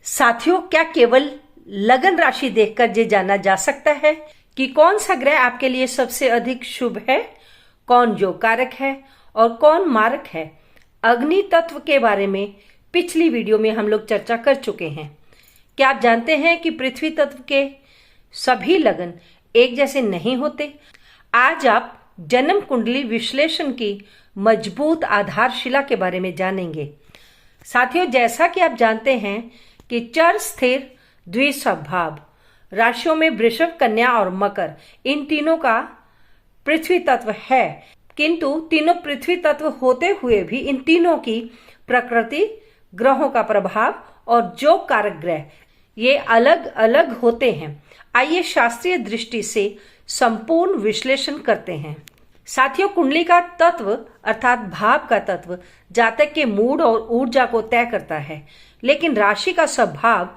साथियों, क्या केवल लगन राशि देखकर ये जाना जा सकता है कि कौन सा ग्रह आपके लिए सबसे अधिक शुभ है, कौन योग कारक है और कौन मारक है? अग्नि तत्व के बारे में पिछली वीडियो में हम लोग चर्चा कर चुके हैं। क्या आप जानते हैं कि पृथ्वी तत्व के सभी लगन एक जैसे नहीं होते? आज आप जन्म कुंडली विश्लेषण की मजबूत आधारशिला के बारे में जानेंगे। साथियों, जैसा कि आप जानते हैं कि चर, स्थिर, द्विस्वभाव राशियों में वृषभ, कन्या और मकर, इन तीनों का पृथ्वी तत्व है, किंतु तीनों पृथ्वी तत्व होते हुए भी इन तीनों की प्रकृति, ग्रहों का प्रभाव और जो कारक ग्रह ये अलग अलग होते हैं। आइए शास्त्रीय दृष्टि से संपूर्ण विश्लेषण करते हैं। साथियों, कुंडली का तत्व अर्थात भाव का तत्व जातक के मूड और ऊर्जा को तय करता है, लेकिन राशि का स्वभाव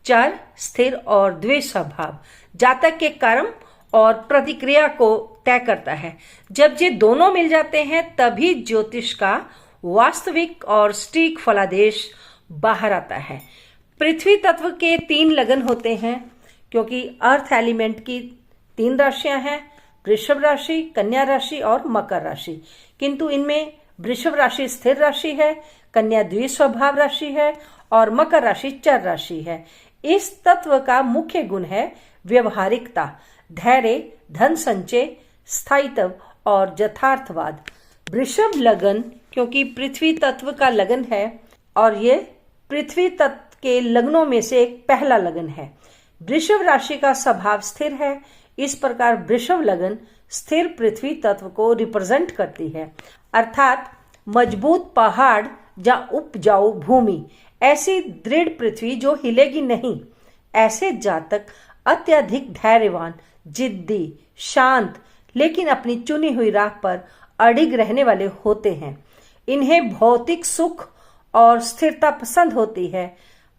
चर, स्थिर और द्विस्वभाव जातक के कर्म और प्रतिक्रिया को तय करता है। जब ये दोनों मिल जाते हैं तभी ज्योतिष का वास्तविक और सटीक फलादेश बाहर आता है। पृथ्वी तत्व के 3 लगन होते हैं, क्योंकि अर्थ एलिमेंट की 3 राशियां हैं, वृषभ राशि, कन्या राशि और मकर राशि। किंतु इनमें वृषभ राशि स्थिर राशि है, कन्या द्विस्वभाव राशि है और मकर राशि चर राशि है। इस तत्व का मुख्य गुण है व्यवहारिकता, धैर्य, धन संचय, स्थायित्व और यथार्थवाद। वृषभ लगन क्योंकि पृथ्वी तत्व का लगन है और ये पृथ्वी तत्व के लगनों में से एक पहला लगन है। वृषभ राशि का स्वभाव स्थिर है, इस प्रकार वृषभ लगन स्थिर पृथ्वी तत्व को रिप्रेजेंट करती है, अर्थात मजबूत पहाड़ या उपजाऊ भूमि, ऐसी दृढ़ पृथ्वी जो हिलेगी नहीं। ऐसे जातक अत्यधिक धैर्यवान, जिद्दी, शांत, लेकिन अपनी चुनी हुई राह पर अडिग रहने वाले होते हैं। इन्हें भौतिक सुख और स्थिरता पसंद होती है।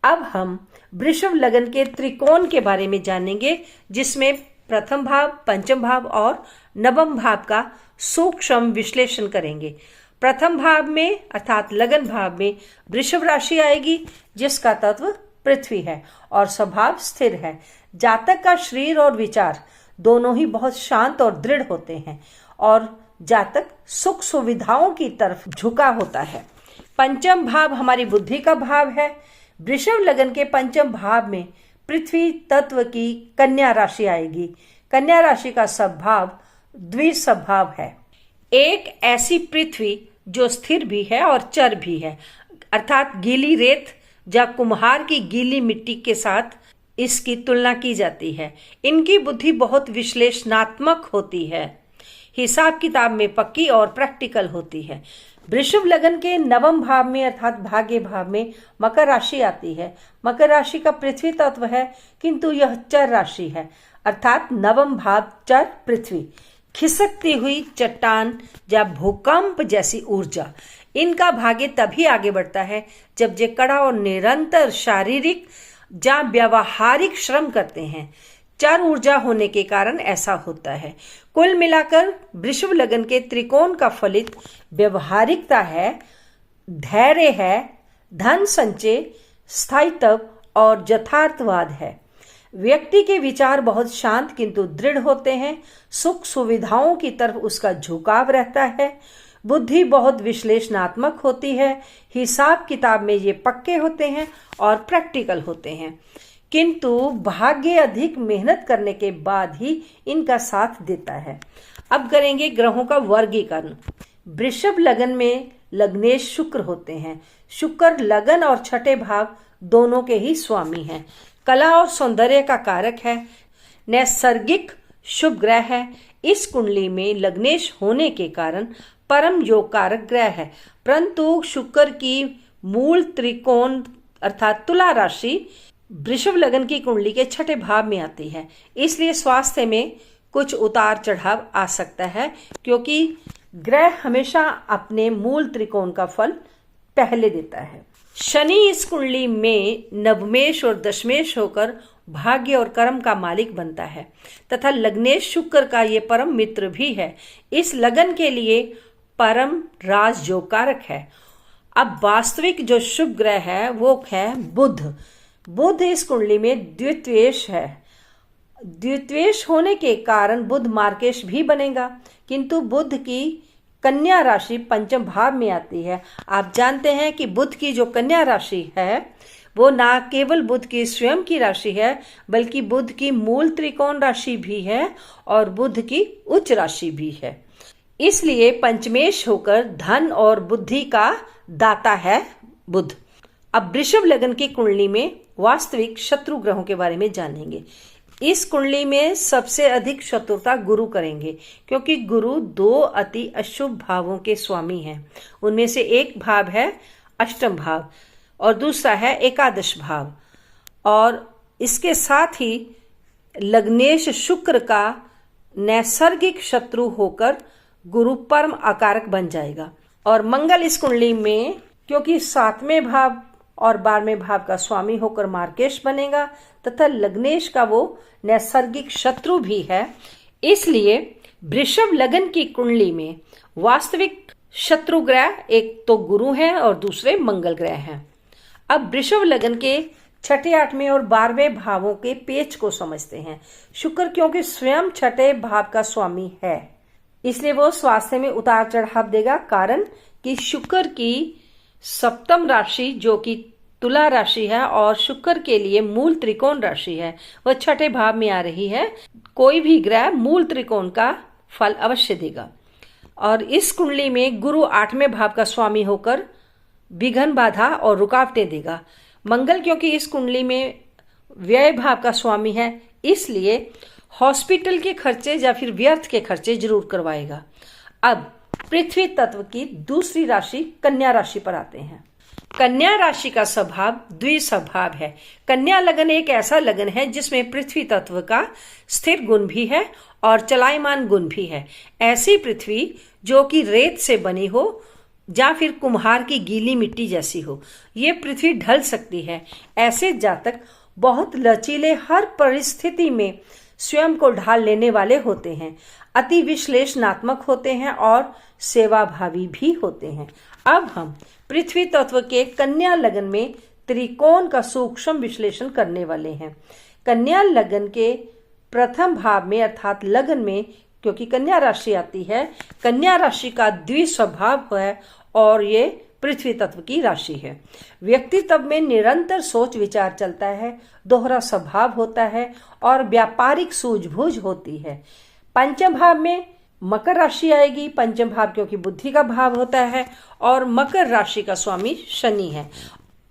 अब हम वृषभ लगन के त्रिकोण के बारे में जानेंगे, जिसमें प्रथम भाव, पंचम भाव और नवम भाव का सूक्ष्म विश्लेषण करेंगे। प्रथम भाव में अर्थात लगन भाव में वृषभ राशि आएगी, जिसका तत्व पृथ्वी है और स्वभाव स्थिर है। जातक का शरीर और विचार दोनों ही बहुत शांत और दृढ़ होते हैं और जातक सुख सुविधाओं की तरफ झुका होता है। पंचम भाव हमारी बुद्धि का भाव है। वृषभ लगन के पंचम भाव में पृथ्वी तत्व की कन्या राशि आएगी। कन्या राशि का स्वभाव द्विस्वभाव है, एक ऐसी पृथ्वी जो स्थिर भी है और चर भी है, अर्थात गीली रेत या कुम्हार की गीली मिट्टी के साथ इसकी तुलना की जाती है। इनकी बुद्धि बहुत विश्लेषणात्मक होती है, हिसाब किताब में पक्की और प्रैक्टिकल होती है। वृषभ लगन के नवम भाव में अर्थात भाग्य भाव में मकर राशि आती है। मकर राशि का पृथ्वी तत्व है, किंतु यह चर राशि है, अर्थात नवम भाव चर पृथ्वी, खिसकती हुई चट्टान या भूकंप जैसी ऊर्जा। इनका भाग्य तभी आगे बढ़ता है जब ये कड़ा और निरंतर शारीरिक या व्यावहारिक श्रम करते हैं। चर ऊर्जा होने के कारण ऐसा होता है। कुल मिलाकर वृषभ लगन के त्रिकोण का फलित व्यवहारिकता है, धैर्य है, धन संचय, स्थायित्व और यथार्थवाद है। व्यक्ति के विचार बहुत शांत किंतु दृढ़ होते हैं। सुख सुविधाओं की तरफ उसका झुकाव रहता है। बुद्धि बहुत विश्लेषणात्मक होती है। हिसाब किताब में ये पक्के होते हैं और प्रैक्टिकल होते हैं, किंतु भाग्य अधिक मेहनत करने के बाद ही इनका साथ देता है। अब करेंगे ग्रहों का वर्गीकरण। वृषभ लगन में लग्नेश शुक्र होते हैं। शुक्र लगन और छठे भाव दोनों के ही स्वामी हैं। कला और सौंदर्य का कारक है, नैसर्गिक शुभ ग्रह है। इस कुंडली में लग्नेश होने के कारण परम योग कारक ग्रह है, परंतु शुक्र की मूल त्रिकोण अर्थात तुला राशि वृषभ लगन की कुंडली के छठे भाव में आती है। इसलिए स्वास्थ्य में कुछ उतार चढ़ाव आ सकता है, क्योंकि ग्रह हमेशा अपने मूल त्रिकोण का फल पहले देता है। शनि इस कुंडली में नवमेश और दशमेश होकर भाग्य और कर्म का मालिक बनता है तथा लग्नेश शुक्र का ये परम मित्र भी है। इस लगन के लिए परम राजयोग कारक है। अब वास्तविक जो शुभ ग्रह है वो है बुध। बुध इस कुंडली में द्वित्वेश है। द्वित्वेश होने के कारण बुध मार्केश भी बनेगा, किंतु बुध की कन्या राशि पंचम भाव में आती है। आप जानते हैं कि बुध की जो कन्या राशि है वो ना केवल बुध की स्वयं की राशि है, बल्कि बुध की मूल त्रिकोण राशि भी है और बुध की उच्च राशि भी है। इसलिए पंचमेश होकर धन और बुद्धि का दाता है बुध। अब वृषभ लग्न की कुंडली में वास्तविक शत्रु ग्रहों के बारे में जानेंगे। इस कुंडली में सबसे अधिक शत्रुता गुरु करेंगे, क्योंकि गुरु 2 अति अशुभ भावों के स्वामी हैं। उनमें से एक भाव है अष्टम भाव और दूसरा है एकादश भाव, और इसके साथ ही लग्नेश शुक्र का नैसर्गिक शत्रु होकर गुरु परम अकारक बन जाएगा। और मंगल इस कुंडली में क्योंकि 7वें भाव और 12वें भाव का स्वामी होकर मार्केश बनेगा तथा लग्नेश का वो नैसर्गिक शत्रु भी है, इसलिए वृषभ लग्न की कुंडली में वास्तविक शत्रु ग्रह एक तो गुरु हैं और दूसरे मंगल ग्रह हैं। अब वृषभ लग्न के 6ठे 8वें और 12वें भावों के पेच को समझते हैं। शुक्र क्योंकि स्वयं 6ठे भाव का स्वामी है, इसलिए वो स्वास्थ्य में उतार चढ़ाव देगा। कारण कि शुक्र की सप्तम राशि जो कि तुला राशि है और शुक्र के लिए मूल त्रिकोण राशि है, वह 6ठे भाव में आ रही है। कोई भी ग्रह मूल त्रिकोण का फल अवश्य देगा। और इस कुंडली में गुरु 8वें भाव का स्वामी होकर विघ्न बाधा और रुकावटें देगा। मंगल क्योंकि इस कुंडली में व्यय भाव का स्वामी है, इसलिए हॉस्पिटल के खर्चे या फिर व्यर्थ के खर्चे जरूर करवाएगा। अब पृथ्वी तत्व की दूसरी राशि कन्या राशि पर आते हैं। कन्या राशि का स्वभाव द्विस्वभाव है। कन्या लगन एक ऐसा लगन है जिसमें पृथ्वी तत्व का स्थिर गुण भी है और चलायमान गुण भी है। ऐसी पृथ्वी जो कि रेत से बनी हो या फिर कुम्हार की गीली मिट्टी जैसी हो, ये पृथ्वी ढल सकती है। ऐसे जातक बहुत लचीले, हर परिस्थिति में स्वयं को ढाल लेने वाले होते हैं, अति विश्लेषणात्मक होते हैं और सेवाभावी भी होते हैं। अब हम पृथ्वी तत्व के कन्या लगन में त्रिकोण का सूक्ष्म विश्लेषण करने वाले हैं। कन्या लगन के प्रथम भाव में अर्थात लगन में क्योंकि कन्या राशि आती है, कन्या राशि का द्विस्वभाव है और ये पृथ्वी तत्व की राशि है। व्यक्तित्व में निरंतर सोच विचार चलता है, दोहरा स्वभाव होता है और व्यापारिक सूझबूझ होती है। पंचम भाव में मकर राशि आएगी। पंचम भाव क्योंकि बुद्धि का भाव होता है और मकर राशि का स्वामी शनि है।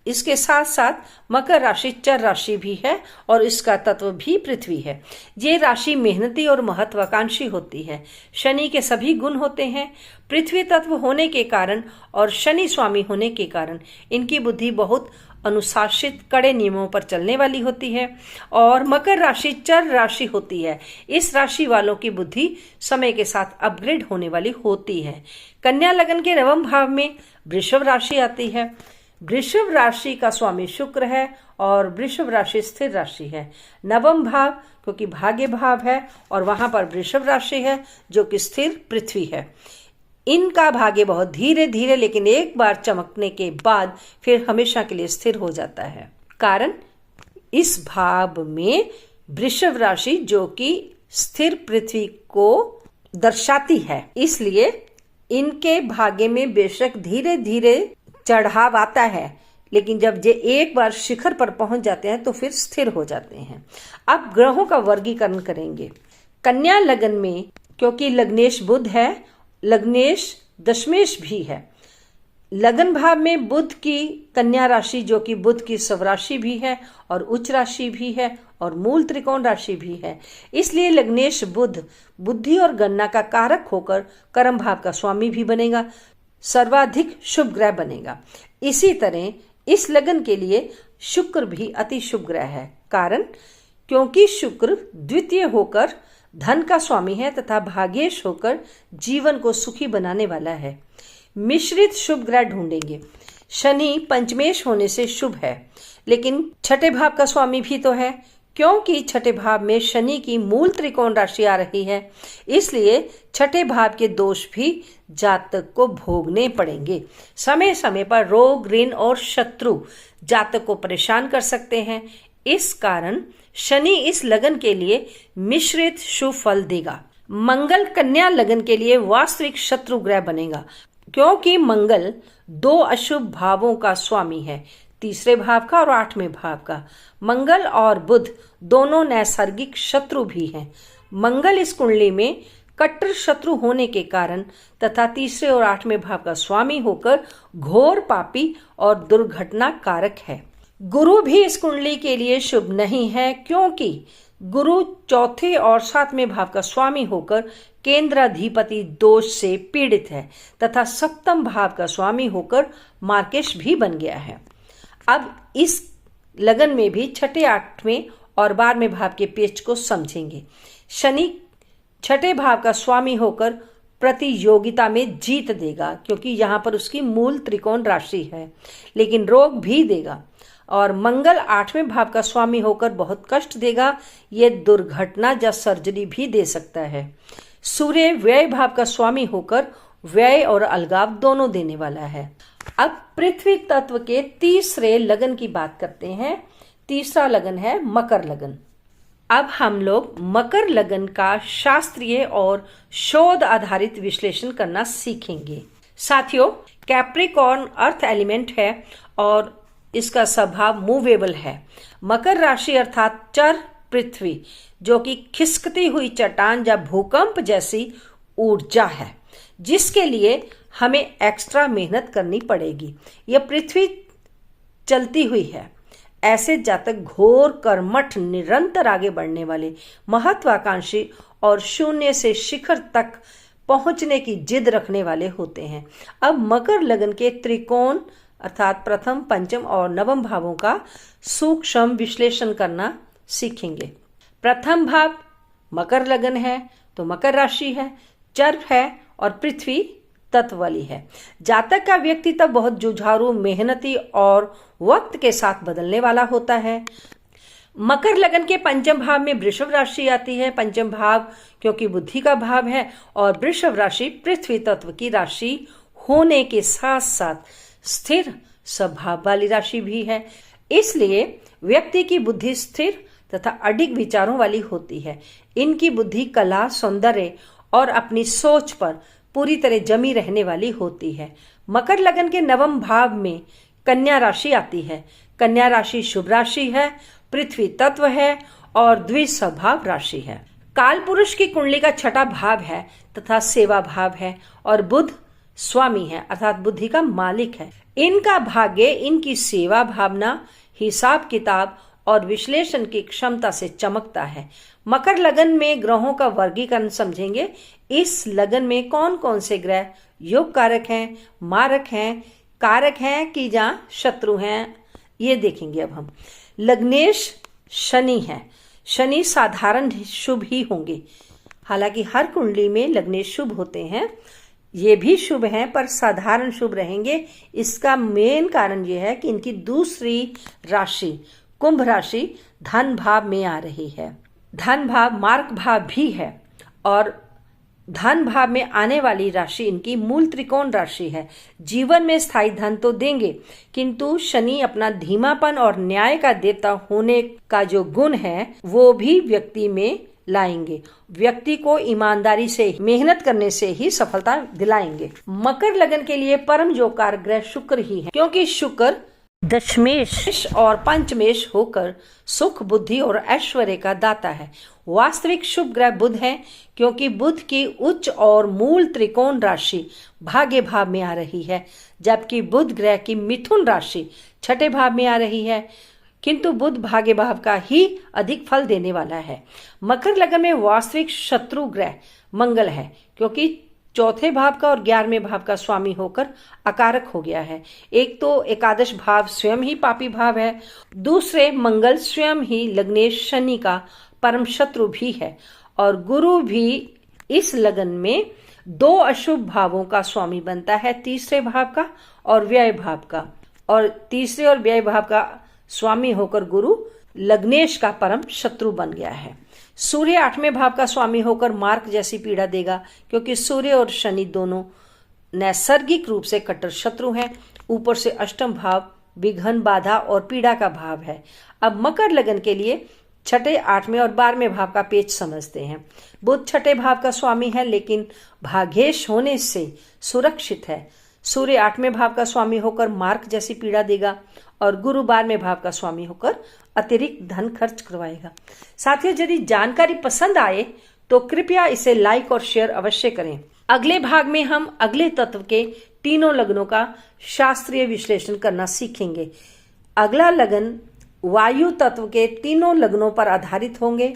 इसके साथ साथ मकर राशि चर राशि भी है और इसका तत्व भी पृथ्वी है। ये राशि मेहनती और महत्वाकांक्षी होती है। शनि के सभी गुण होते हैं। पृथ्वी तत्व होने के कारण और शनि स्वामी होने के कारण इनकी बुद्धि बहुत अनुशासित, कड़े नियमों पर चलने वाली होती है। और मकर राशि चर राशि होती है। इस राशि वालों की बुद्धि समय के साथ अपग्रेड होने वाली होती है। कन्या लगन के नवम भाव में वृषभ राशि आती है। वृषभ राशि का स्वामी शुक्र है और वृषभ राशि स्थिर राशि है। नवम भाव क्योंकि भाग्य भाव है और वहां पर वृषभ राशि है जो कि स्थिर पृथ्वी है। इनका भाग्य बहुत धीरे धीरे लेकिन एक बार चमकने के बाद फिर हमेशा के लिए स्थिर हो जाता है। कारण इस भाव में वृषभ राशि जो कि स्थिर पृथ्वी को दर्शाती है, इसलिए इनके भाग्य में बेशक धीरे धीरे चढ़ाव आता है, लेकिन जब ये एक बार शिखर पर पहुंच जाते हैं तो फिर स्थिर हो जाते हैं। अब ग्रहों का वर्गीकरण करेंगे। कन्या लगन में क्योंकि लग्नेश बुध है, लग्नेश दशमेश भी है। लगन भाव में बुध की कन्या राशि जो कि बुध की स्वराशि भी है और उच्च राशि भी है और मूल त्रिकोण राशि भी है। इसलिए लग्नेश बुध बुद्धि और गणना का कारक होकर कर्म भाव का स्वामी भी बनेगा, सर्वाधिक शुभ ग्रह बनेगा। इसी तरह इस लगन के लिए शुक्र भी अति शुभ ग्रह है। कारण क्योंकि शुक्र द्वितीय होकर धन का स्वामी है तथा भाग्येश होकर जीवन को सुखी बनाने वाला है। मिश्रित शुभ ग्रह ढूंढेंगे। शनि पंचमेश होने से शुभ है, लेकिन छठे भाव का स्वामी भी तो है। क्योंकि छठे भाव में शनि की मूल त्रिकोण राशि आ रही है, इसलिए छठे भाव के दोष भी जातक को भोगने पड़ेंगे। समय समय पर रोग, ऋण और शत्रु जातक को परेशान कर सकते हैं। इस कारण शनि इस लगन के लिए मिश्रित शुभ फल देगा। मंगल कन्या लगन के लिए वास्तविक शत्रु ग्रह बनेगा, क्योंकि मंगल 2 अशुभ भावों का स्वामी है, तीसरे भाव का और 8वें भाव का। मंगल और बुध दोनों नैसर्गिक शत्रु भी हैं। मंगल इस कुंडली में कट्टर शत्रु होने के कारण तथा तीसरे और 8वें भाव का स्वामी होकर घोर पापी और दुर्घटना कारक है। गुरु भी इस कुंडली के लिए शुभ नहीं है, क्योंकि गुरु चौथे और 7वें भाव का स्वामी होकर केंद्राधिपति दोष से पीड़ित है तथा 7वें भाव का स्वामी होकर मार्केश भी बन गया है। अब इस लगन में भी 6ठे, 8वें और 12वें भाव के पेच को समझेंगे। शनि 6ठे भाव का स्वामी होकर प्रतियोगिता में जीत देगा, क्योंकि यहाँ पर उसकी मूल त्रिकोण राशि है, लेकिन रोग भी देगा। और मंगल 8वें भाव का स्वामी होकर बहुत कष्ट देगा, ये दुर्घटना या सर्जरी भी दे सकता है। सूर्य व्यय भाव का स्वामी होकर व्यय और अलगाव दोनों देने वाला है। अब पृथ्वी तत्व के तीसरे लगन की बात करते हैं। तीसरा लगन है मकर लगन। अब हम लोग मकर लगन का शास्त्रीय और शोध आधारित विश्लेषण करना सीखेंगे। साथियों, कैप्रिकॉर्न अर्थ एलिमेंट है और इसका स्वभाव मूवेबल है। मकर राशि अर्थात चर पृथ्वी, जो कि खिसकती हुई चट्टान या भूकंप जैसी ऊर्जा है, जिसके लिए हमें एक्स्ट्रा मेहनत करनी पड़ेगी। यह पृथ्वी चलती हुई है। ऐसे जातक घोर कर्मठ, निरंतर आगे बढ़ने वाले, महत्वाकांक्षी और शून्य से शिखर तक पहुंचने की जिद रखने वाले होते हैं। अब मकर लगन के त्रिकोण अर्थात प्रथम, पंचम और नवम भावों का सूक्ष्म विश्लेषण करना सीखेंगे। प्रथम भाव मकर लगन है तो मकर राशि है, चर है और पृथ्वी तत्व वाली है। जातक का व्यक्तित्व बहुत जुझारू, मेहनती और वक्त के साथ बदलने वाला होता है। मकर लगन के पंचम भाव में वृषभ राशि आती है। पंचम भाव क्योंकि बुद्धि का भाव है और वृषभ राशि पृथ्वी तत्व की राशि होने के साथ साथ स्थिर स्वभाव वाली राशि भी है। इसलिए व्यक्ति की बुद्धि स्थिर तथा अडिग विचारों वाली होती है। इनकी बुद्धि कला, सौंदर्य और अपनी सोच पर पूरी तरह जमी रहने वाली होती है। मकर लगन के नवम भाव में कन्या राशि आती है। कन्या राशि शुभ राशि है, पृथ्वी तत्व है और द्विस्वभाव राशि है। काल पुरुष की कुंडली का 6ठा भाव है तथा सेवा भाव है और बुध स्वामी है अर्थात बुद्धि का मालिक है। इनका भाग्य इनकी सेवा भावना, हिसाब किताब और विश्लेषण की क्षमता से चमकता है। मकर लगन में ग्रहों का वर्गीकरण समझेंगे। इस लगन में कौन कौन से ग्रह योग कारक हैं, मारक हैं, कारक हैं कि जहां शत्रु हैं, ये देखेंगे। अब हम लग्नेश शनि है। शनि साधारण शुभ ही होंगे, हालांकि हर कुंडली में लग्नेश शुभ होते हैं, ये भी शुभ हैं पर साधारण शुभ रहेंगे। इसका मेन कारण ये है कि इनकी दूसरी राशि कुंभ राशि धन भाव में आ रही है। धन भाव मार्क भाव भी है और धन भाव में आने वाली राशि इनकी मूल त्रिकोण राशि है। जीवन में स्थायी धन तो देंगे, किंतु शनि अपना धीमापन और न्याय का देवता होने का जो गुण है वो भी व्यक्ति में लाएंगे। व्यक्ति को ईमानदारी से मेहनत करने से ही सफलता दिलाएंगे। मकर लगन के लिए परम जोकार ग्रह शुक्र ही है, क्योंकि शुक्र दशमेश और पंचमेश होकर सुख, बुद्धि और ऐश्वर्य का दाता है। वास्तविक शुभ ग्रह बुध है, क्योंकि बुध की उच्च और मूल त्रिकोण राशि भाग्य भाव में आ रही है, जबकि बुध ग्रह की मिथुन राशि 6ठे भाव में आ रही है, किंतु बुध भाग्य भाव का ही अधिक फल देने वाला है। मकर लगन में वास्तविक शत्रु ग्रह मंगल है, क्योंकि चौथे भाव का और 11वें भाव का स्वामी होकर अकारक हो गया है। एक तो एकादश भाव स्वयं ही पापी भाव है, दूसरे मंगल स्वयं ही लग्नेश शनि का परम शत्रु भी है और गुरु भी इस लगन में 2 अशुभ भावों का स्वामी बनता है, तीसरे भाव का और व्यय भाव का। और तीसरे और व्यय भाव का स्वामी होकर गुरु लग्नेश का परम शत्रु बन गया है। सूर्य 8वें भाव का स्वामी होकर मार्क जैसी पीड़ा देगा, क्योंकि सूर्य और शनि दोनों नैसर्गिक रूप से कट्टर शत्रु हैं। ऊपर से अष्टम भाव विघ्न, बाधा और पीड़ा का भाव है। अब मकर लगन के लिए छठे, 8वें और 12वें भाव का पेच समझते हैं। बुध छठे भाव का स्वामी है, लेकिन भाग्येश होने से सुरक्षित है। सूर्य 8वें भाव का स्वामी होकर मार्क जैसी पीड़ा देगा और गुरु 12वें भाव का स्वामी होकर अतिरिक्त धन खर्च करवाएगा। साथियों, यदि जानकारी पसंद आए तो कृपया इसे लाइक और शेयर अवश्य करें। अगले भाग में हम अगले तत्व के तीनों लग्नों का शास्त्रीय विश्लेषण करना सीखेंगे। अगला लगन वायु तत्व के तीनों लग्नों पर आधारित होंगे,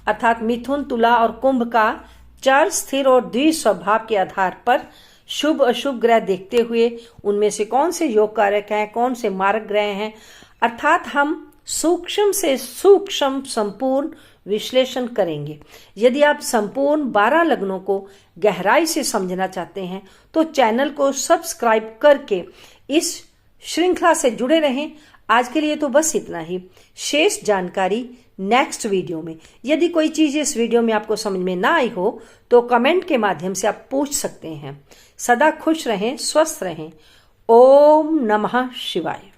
अर्थात मिथुन, तुला और कुंभ का चर, स्थिर और द्विस्वभाव के आधार पर शुभ अशुभ ग्रह देखते हुए उनमें से कौन से योग कारक हैं, कौन से मारक ग्रह हैं, अर्थात हम सूक्ष्म से सूक्ष्म संपूर्ण विश्लेषण करेंगे। यदि आप संपूर्ण 12 लग्नों को गहराई से समझना चाहते हैं तो चैनल को सब्सक्राइब करके इस श्रृंखला से जुड़े रहें। आज के लिए तो बस इतना ही। शेष जानकारी नेक्स्ट वीडियो में। यदि कोई चीज इस वीडियो में आपको समझ में ना आई हो तो कमेंट के माध्यम से आप पूछ सकते हैं। सदा खुश रहें, स्वस्थ रहें। ओम नमः शिवाय।